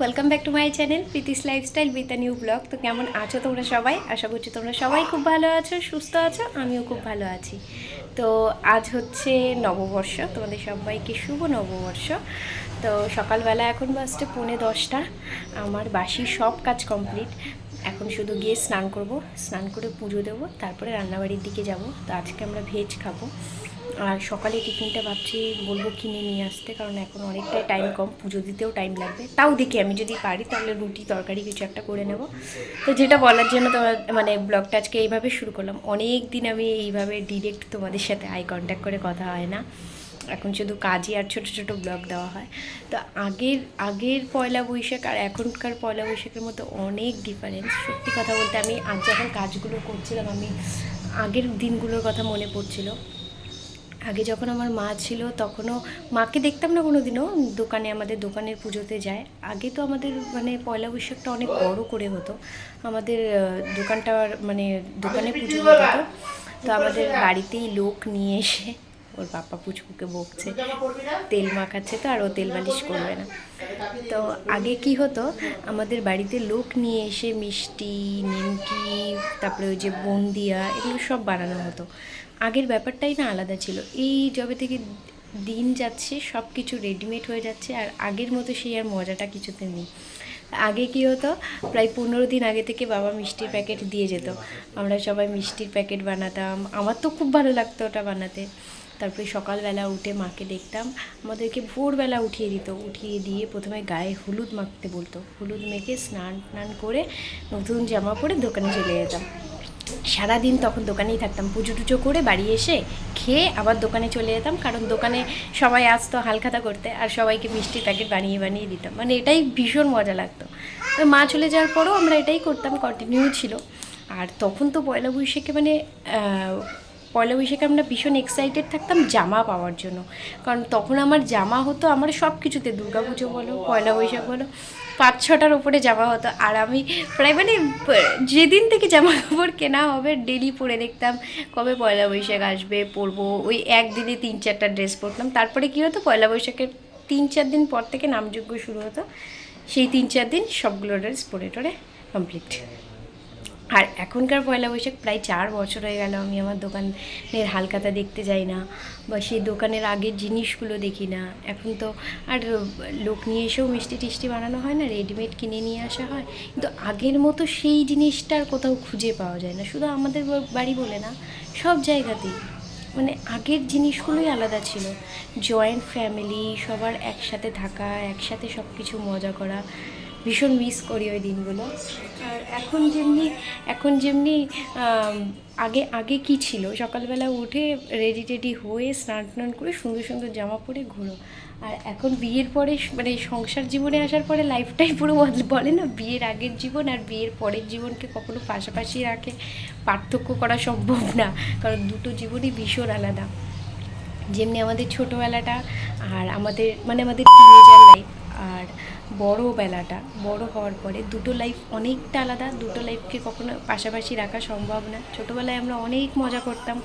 Welcome back to my channel Preeti's lifestyle with a new blog. তো কেমন আছো তোমরা সবাই? আশা করছি তোমরা সবাই খুব ভালো আছো, সুস্থ আছো, আমিও খুব ভালো আছি। তো আজ হচ্ছে নববর্ষ, তোমাদের সবাইকে শুভ নববর্ষ। তো সকালবেলা এখন বাজছে 9:45। আমার বাসি সব কাজ কমপ্লিট। এখন শুধু গিয়ে স্নান করব, স্নান করে পুজো দেবো, তারপরে রান্নাবাড়ির দিকে যাব। তো আজকে আমরা ভেজ খাবো। আর সকালে টিফিনটা ভাবছি বলবো কিনে নিয়ে আসতে, কারণ এখন অনেকটাই টাইম কম, পুজো দিতেও টাইম লাগবে। তাও দেখি আমি যদি পারি তাহলে রুটি তরকারি কিছু একটা করে নেব। তো যেটা বলার জন্য তোমার মানে ব্লগটা আজকে এইভাবে শুরু করলাম। অনেক দিন আমি এইভাবে ডিরেক্ট তোমাদের সাথে আই কন্ট্যাক্ট করে কথা হয় না, এখন শুধু কাজই আর ছোট ছোট ব্লগ দেওয়া হয়। তো আগের পয়লা বৈশাখ আর এখনকার পয়লা বৈশাখের মধ্যে অনেক ডিফারেন্স। সত্যি কথা বলতে আমি আজ যখন কাজগুলো করছিলাম, আমি আগের দিনগুলোর কথা মনে পড়ছিল। আগে যখন আমার মা ছিল তখনও মাকে দেখতাম না কোনো দিনও, দোকানে আমাদের দোকানের পুজোতে যায়। আগে তো আমাদের মানে পয়লা বৈশাখটা অনেক বড় করে হতো আমাদের দোকানটা, মানে দোকানে পুজো হতো। তো আমাদের বাড়িতেই লোক নিয়ে এসে, ওর পাপা পুচকুকে বকছে, তেল মাখাচ্ছে তো আর ও তেল মালিশ করবে না। তো আগে কি হতো, আমাদের বাড়িতে লোক নিয়ে এসে মিষ্টি, নিমকি, তারপরে ওই যে বুন্দিয়া, এগুলো সব বানানো হতো। আগের ব্যাপারটাই না আলাদা ছিল। এই যবে থেকে দিন যাচ্ছে সব কিছু রেডিমেড হয়ে যাচ্ছে, আর আগের মতো সেই আর মজাটা কিছুতে নেই। আগে কি হতো, প্রায় 15 দিন আগে থেকে বাবা মিষ্টির প্যাকেট দিয়ে যেত, আমরা সবাই মিষ্টির প্যাকেট বানাতাম। আমার তো খুব ভালো লাগতো ওটা বানাতে। তারপরে সকালবেলা উঠে মাকে দেখতাম, আমাদেরকে ভোরবেলা উঠিয়ে দিত, উঠিয়ে দিয়ে প্রথমে গায়ে হলুদ মাখতে বলতো, হলুদ মেখে স্নান টান করে নতুন জামা পরে দোকানে চলে যেতাম। সারাদিন তখন দোকানেই থাকতাম, পুজো টুজো করে বাড়ি এসে খেয়ে আবার দোকানে চলে যেতাম, কারণ দোকানে সবাই আসতো হালখাতা করতে, আর সবাইকে মিষ্টির প্যাকেট বানিয়ে বানিয়ে দিতাম। মানে এটাই ভীষণ মজা লাগতো। মা চলে যাওয়ার পরও আমরা এটাই করতাম, কন্টিনিউ ছিল। আর তখন তো পয়লা বৈশাখে মানে পয়লা বৈশাখে আমরা ভীষণ এক্সাইটেড থাকতাম জামা পাওয়ার জন্য, কারণ তখন আমার জামা হতো, আমার সব কিছুতে, দুর্গাপুজো বলো পয়লা বৈশাখ বলো, 5-6টার ওপরে জামা হতো। আর আমি প্রায় মানে যেদিন থেকে জামা কাপড় কেনা হবে ডেলি পরে দেখতাম কবে পয়লা বৈশাখ আসবে, পরবো। ওই একদিনে 3-4টা ড্রেস পরতাম। তারপরে কী হতো, পয়লা বৈশাখের 3-4 দিন পর থেকে নামযজ্ঞ শুরু হতো, সেই 3-4 দিন সবগুলো ড্রেস পরে টরে কমপ্লিট। আর এখনকার পয়লা বৈশাখ প্রায় 4 বছর হয়ে গেল আমি আমার দোকানের হালখাতা দেখতে যাই না, বা সেই দোকানের আগের জিনিসগুলো দেখি না। এখন তো আর লোক নিয়ে এসেও মিষ্টি টিষ্টি বানানো হয় না, রেডিমেড কিনে নিয়ে আসা হয়। কিন্তু আগের মতো সেই জিনিসটার কোথাও খুঁজে পাওয়া যায় না, শুধু আমাদের বাড়ি বলে না, সব জায়গাতেই। মানে আগের জিনিসগুলোই আলাদা ছিল। জয়েন্ট ফ্যামিলি, সবার একসাথে থাকা, একসাথে সব কিছু মজা করা, ভীষণ মিস করি ওই দিনগুলো। আর এখন যেমনি আগে আগে কী ছিল, সকালবেলা উঠে রেডি টেডি হয়ে স্নান টান করে সুন্দর সুন্দর জামা পরে ঘোরো। আর এখন বিয়ের পরে মানে সংসার জীবনে আসার পরে লাইফটাই পুরো বলে না, বিয়ের আগের জীবন আর বিয়ের পরের জীবনকে কখনো পাশাপাশি রাখে পার্থক্য করা সম্ভব না, কারণ দুটো জীবনই ভীষণ আলাদা। যেমনি আমাদের ছোটোবেলাটা আর আমাদের টিনেজার লাইফ, আর বড় হওয়ার পরে দুটো লাইফ অনেকটা আলাদা। দুটো লাইফকে কখনো পাশাপাশি রাখা সম্ভব না। ছোটোবেলায় আমরা অনেক মজা করতাম,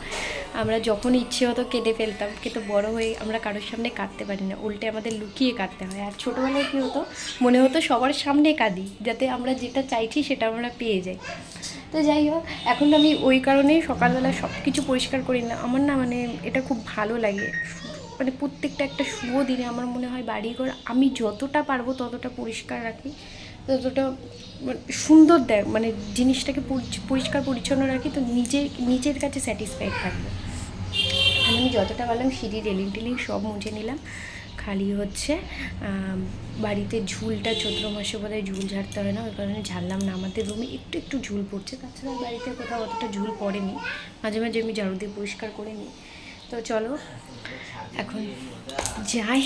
আমরা যখন ইচ্ছে হতো কেঁদে ফেলতাম, কিন্তু বড় হয়ে আমরা কারোর সামনে কাঁদতে পারি না, উল্টে আমাদের লুকিয়ে কাঁদতে হয়। আর ছোটোবেলায় কী হতো, মনে হতো সবার সামনে কাঁদি, যাতে আমরা যেটা চাইছি সেটা আমরা পেয়ে যাই। তো যাই হোক, এখন আমি ওই কারণেই সকালবেলা সব কিছু পরিষ্কার করি না। আমার না মানে এটা খুব ভালো লাগে, মানে প্রত্যেকটা একটা শুভ দিনে আমার মনে হয় বাড়িঘর আমি যতটা পারবো ততটা পরিষ্কার রাখি, ততটা সুন্দর দেয়, মানে জিনিসটাকে পরিষ্কার পরিচ্ছন্ন রাখি, তো নিজের কাছে স্যাটিসফাইড থাকবো। আমি যতটা পারলাম সিঁড়ি রেলিং টেলিং সব মুছে নিলাম। খালি হচ্ছে বাড়িতে ঝুলটা চৈত্র মাসে বোধহয় ঝুল ঝাড়তে হয় না, ওই কারণে ঝাড়লাম না। আমাদের রুমে একটু একটু ঝুল পড়ছে, তাছাড়া বাড়িতে কোথাও অতটা ঝুল পড়েনি। মাঝে মাঝে আমি ঝাড়ু দিয়ে পরিষ্কার করে নিই। তো চলো এখন যাই,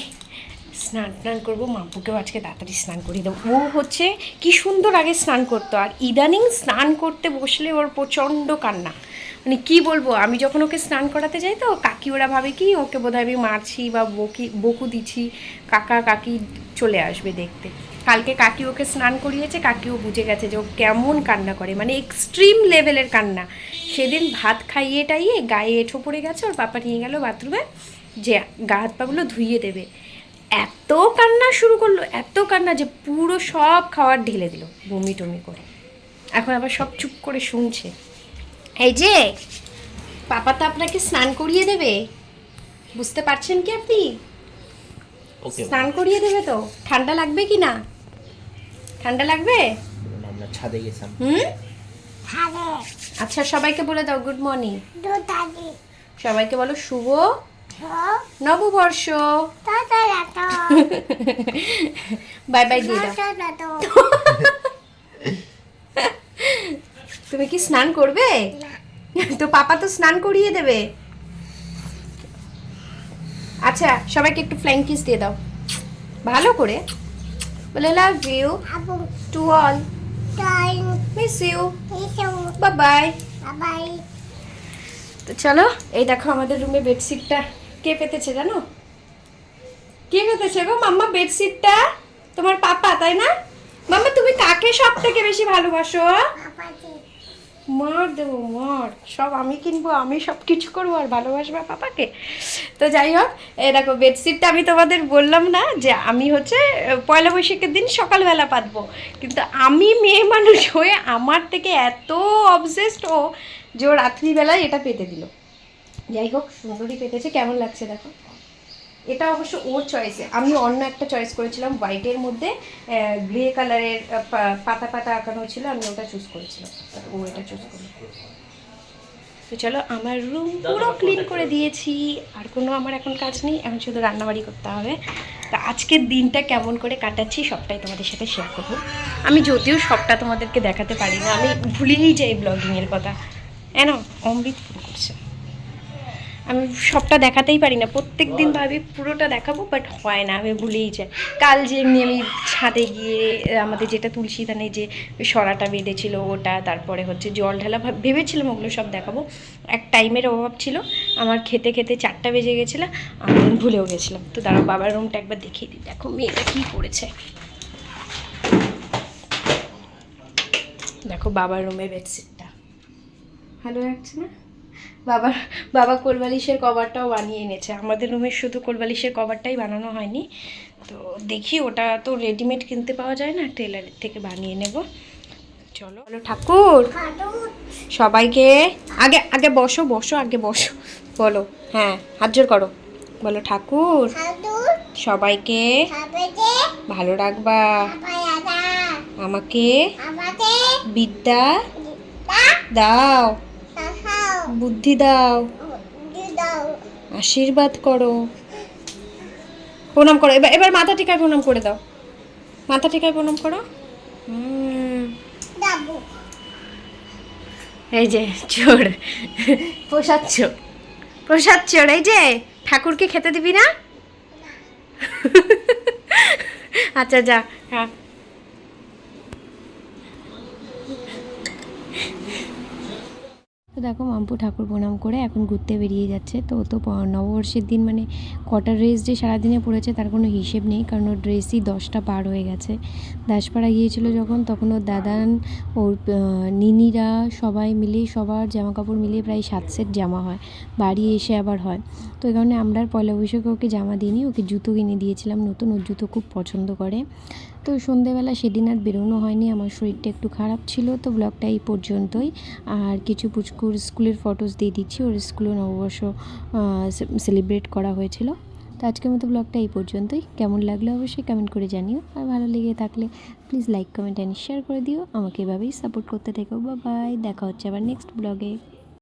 স্নান টান করবো। মাম্পুকেও আজকে তাড়াতাড়ি স্নান করিয়ে দেবো। ও হচ্ছে কি সুন্দর আগে স্নান করতো, আর ইদানিং স্নান করতে বসলে ওর প্রচণ্ড কান্না। মানে কি বলবো, আমি যখন ওকে স্নান করাতে যাই তো কাকি ওরা ভাবে কি ওকে বোধহয় আমি মারছি বা বকু দিচ্ছি, কাকা কাকি চলে আসবে দেখতে। কালকে কাকি ওকে স্নান করিয়েছে, কাকিও বুঝে গেছে যে ও কেমন কান্না করে, মানে এক্সট্রিম লেভেলের কান্না। সেদিন ভাত খাইয়ে টাইয়ে গায়ে এঁঠো পড়ে গেছে, ওর পাপা নিয়ে গেল বাথরুমে যে গা হাত পাগুলো ধুইয়ে দেবে। এত কান্না শুরু করলো, এত কান্না যে পুরো সব খাবার ঢেলে দিল বমি টমি করে। এখন আবার সব চুপ করে শুনছে। এই যে পাপা তো আপনাকে স্নান করিয়ে দেবে, বুঝতে পারছেন কি আপনি? স্নান করিয়ে দেবে তো? ঠান্ডা লাগবে কি না? ঠান্ডা লাগবে? আমরা ছাদে গেছিলাম। আচ্ছা সবাইকে বলে দাও গুড মর্নিং। সবাইকে বলো শুভ নববর্ষ। বাই বাই দিয়ে দাও। তুমি কি স্নান করবে? তো পাপা তো স্নান করিয়ে দেবে। আচ্ছা সবাইকে একটু ফ্লাইং কিস দিয়ে দাও ভালো করে, বলে love you to all, miss you, bye bye. তো চলো, এই দেখো আমাদের রুমে বেডশিটটা কে পেতেছে জানো? কে পেতেছে গো মাম্মা বেডশিটটা? তোমার পাপা, তাই না? মাম্মা তুমি কাকে সব থেকে বেশি ভালোবাসো? মার দেবো, মার। সব আমি কিনবো, আমি সব কিছু করবো, আর ভালোবাসবা পাপাকে? তো যাই হোক, এই দেখো বেডশিটটা আমি তোমাদের বললাম না যে আমি হচ্ছে পয়লা বৈশাখের দিন সকালবেলা পাতবো, কিন্তু আমি মেয়ে মানুষ হয়ে আমার থেকে এত অবসেসড ও যে ও রাত্রিবেলায় এটা পেতে দিল। যাই হোক সুন্দরী পেতেছে, কেমন লাগছে দেখো। এটা অবশ্য ওর চয়েসে, আমি অন্য একটা চয়েস করেছিলাম হোয়াইটের মধ্যে গ্রে কালারের পাতা পাতা আঁকানো ছিল, আমি ওটা চুজ করেছিলাম, ও এটা চুজ করে। তো চলো, আমার রুম পুরো ক্লিন করে দিয়েছি, আর কোনো আমার এখন কাজ নেই, এখন শুধু রান্নাবাড়ি করতে হবে। তা আজকের দিনটা কেমন করে কাটাচ্ছি সবটাই তোমাদের সাথে শেয়ার করবো। আমি যদিও সবটা তোমাদেরকে দেখাতে পারি না, আমি ভুলেই যাই ব্লগিংয়ের কথা। অমৃত ফোন করছে, আমি সবটা দেখাতেই পারি না, প্রত্যেক দিন ভাবি পুরোটা দেখাবো, বাট হয় না, আমি ভুলেই যাই। কাল যে এমনি আমি ছাদে গিয়ে আমাদের যেটা তুলসী ধানে যে সরাটা বেঁধেছিল ওটা, তারপরে হচ্ছে জল ঢালা, ভেবেছিলাম ওগুলো সব দেখাবো, এক টাইমের অভাব ছিল, আমার খেতে খেতে 4টা বেজে গেছিলো, আমি ভুলেও গেছিলাম। তো দাঁড়াও বাবার রুমটা একবার দেখিয়ে দিই, দেখো মেয়েটা কী করেছে। দেখো বাবার রুমের বেডশিটটা ভালো লাগছে না? বাবা কোলবালিশের কভারটাও বানিয়ে এনেছে, আমাদের রুমের শুধু কোলবালিশের কভারটাই বানানো হয়নি। তো দেখি, ওটা তো রেডিমেড কিনতে পাওয়া যায় না, টেলারের থেকে বানিয়ে নেব। চলো বলো ঠাকুর সবাইকে, আগে আগে বসো বসো, আগে বসো, বলো হ্যাঁ হাত জোর করো, বলো ঠাকুর সবাইকে ভালো রাখবা, আমাকে বিদ্যা দাও, বুদ্ধি দাও, আশীর্বাদ করো, প্রণাম করো। এবার মাথা টিকায় প্রণাম করে দাও, মাথা টিকায় প্রণাম করো। এই যে চোর, প্রসাদ চোর, প্রসাদ চোর। এই যে ঠাকুরকে খেতে দিবি না? আচ্ছা যা, হ্যাঁ। তো দেখো মাম্পু ঠাকুর প্রণাম করে এখন ঘুরতে বেরিয়ে যাচ্ছে। তো নববর্ষের দিন মানে কটা ড্রেস যে সারাদিনে পড়েছে তার কোনো হিসেব নেই, কারণ ওর ড্রেসই 10টা পার হয়ে গেছে। দাসপাড়া গিয়েছিল যখন, তখন ওর দাদান, ওর নিনিরা সবাই মিলে, সবার জামা কাপড় মিলিয়ে প্রায় 7 সেট জামা হয়, বাড়ি এসে আবার হয়। তো এই কারণে আমরা আর পয়লা বৈশাখে ওকে জামা দিইনি, ওকে জুতো কিনে দিয়েছিলাম নতুন, ওর জুতো খুব পছন্দ করে। তো সন্ধেবেলা সেদিন আর বেরোনো হয়নি, আমার শরীরটা একটু খারাপ ছিল। তো ব্লগটা এই পর্যন্তই, আর কিছু পুচকুর স্কুলের ফটোস দিয়ে দিচ্ছি, ওর স্কুলে নববর্ষ সেলিব্রেট করা হয়েছিল। তো আজকের মতো ব্লগটা এই পর্যন্তই, কেমন লাগলো অবশ্যই কমেন্ট করে জানিও, আর ভালো লেগে থাকলে please like comment and share করে দিও, আমাকে এভাবেই সাপোর্ট করতে থেকো। বাই, দেখা হচ্ছে আবার নেক্সট ব্লগে।